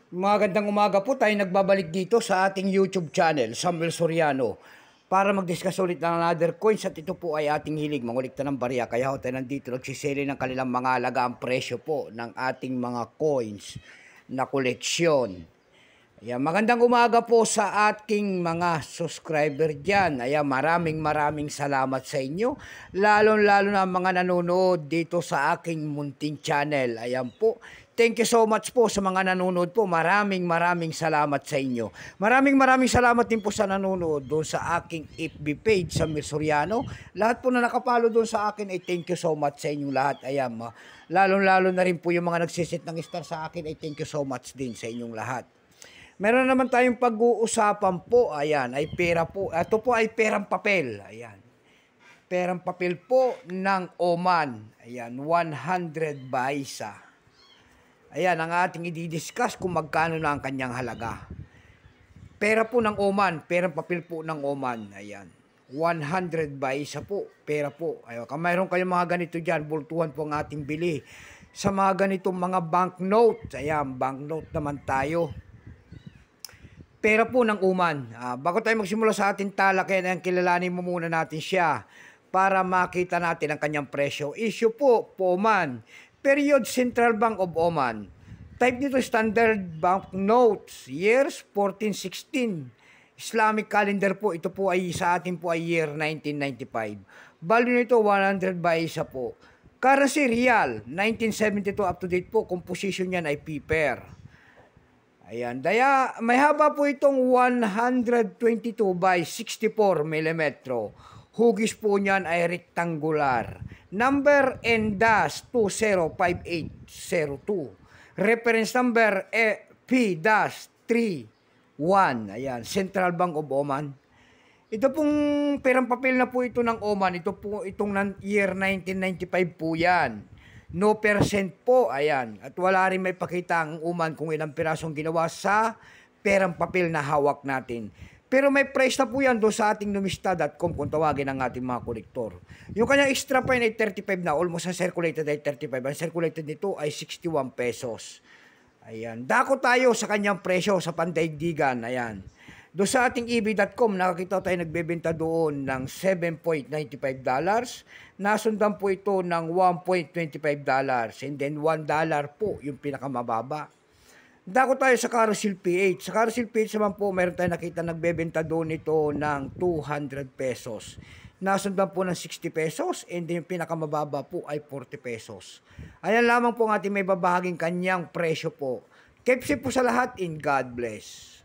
Magandang umaga po, tayo nagbabalik dito sa ating YouTube channel, Samuel Soriano, para mag-discuss ulit ng another coins at ito po ay ating hilig, mangulikta ng barya. Kaya ho tayo nandito nagsisili ng kanilang mga alagang presyo po ng ating mga coins na koleksyon. Ayan, magandang umaga po sa ating mga subscriber dyan. Ayan, maraming salamat sa inyo. Lalo na mga nanonood dito sa aking munting channel. Ayan po. Thank you so much po sa mga nanonood po. Maraming salamat sa inyo. Maraming salamat din po sa nanonood doon sa aking FB page, Samuel Soriano. Lahat po na nakapalo doon sa akin ay thank you so much sa inyong lahat. Ayan, lalo na rin po yung mga nagsisit ng star sa akin ay thank you so much din sa inyong lahat. Meron naman tayong pag-uusapan po, ayan, ay pera po. Ito po ay perang papel, ayan. Perang papel po ng Oman, ayan, 100 baisa. Ayan, ang ating i-discuss kung magkano na ang kanyang halaga. Pera po ng Oman, perang papel po ng Oman, ayan. 100 baisa po, pera po. Ayan, kung mayroon kayong mga ganito dyan, bultuhan po ang ating bili. Sa mga ganitong mga banknote, ayan, banknote naman tayo. Pera po ng Oman. Bago tayo magsimula sa ating talakayan, kilalanin mo muna natin siya para makita natin ang kanyang presyo. Issue po, Oman. Period, Central Bank of Oman. Type nito, Standard Bank Notes. Years, 1416. Islamic calendar po. Ito po ay sa atin po ay year 1995. Value nito, 100 baisa po. Currency, Real. 1972 up to date po. Composition niyan ay paper. Ayan, daya may haba po itong 122 by 64 mm. Hugis po niyan ay rectangular. Number N-205802. Reference number P-31. Ayan, Central Bank of Oman. Ito pong perang papel na po ito ng Oman. Ito po itong year 1995 po yan. No percent po, ayan. At wala rin may pakita ang Oman kung ilang pirasong ginawa sa perang papel na hawak natin. Pero may price na po yan doon sa ating numista.com kung tawagin ang ating mga kolektor. Yung kanyang extra fine ay 35 na, almost ang circulated ay 35. Ang circulated nito ay 61 pesos. Ayan. Dako tayo sa kanyang presyo sa pandaigdigan. Ayan. Doon sa ating ebay.com, nakakita tayo nagbebenta doon ng $7.95. Nasundan po ito ng $1.25. And then $1 po yung pinakamababa. Dako tayo sa Carousel PH. Sa Carousel PH naman po, meron tayo nakita nagbebenta doon ito ng 200 pesos. Nasundan po ng 60 pesos. And then yung pinakamababa po ay 40 pesos. Ayan lamang po ang ating may babahaging kanyang presyo po. Keep safe po sa lahat, and God bless.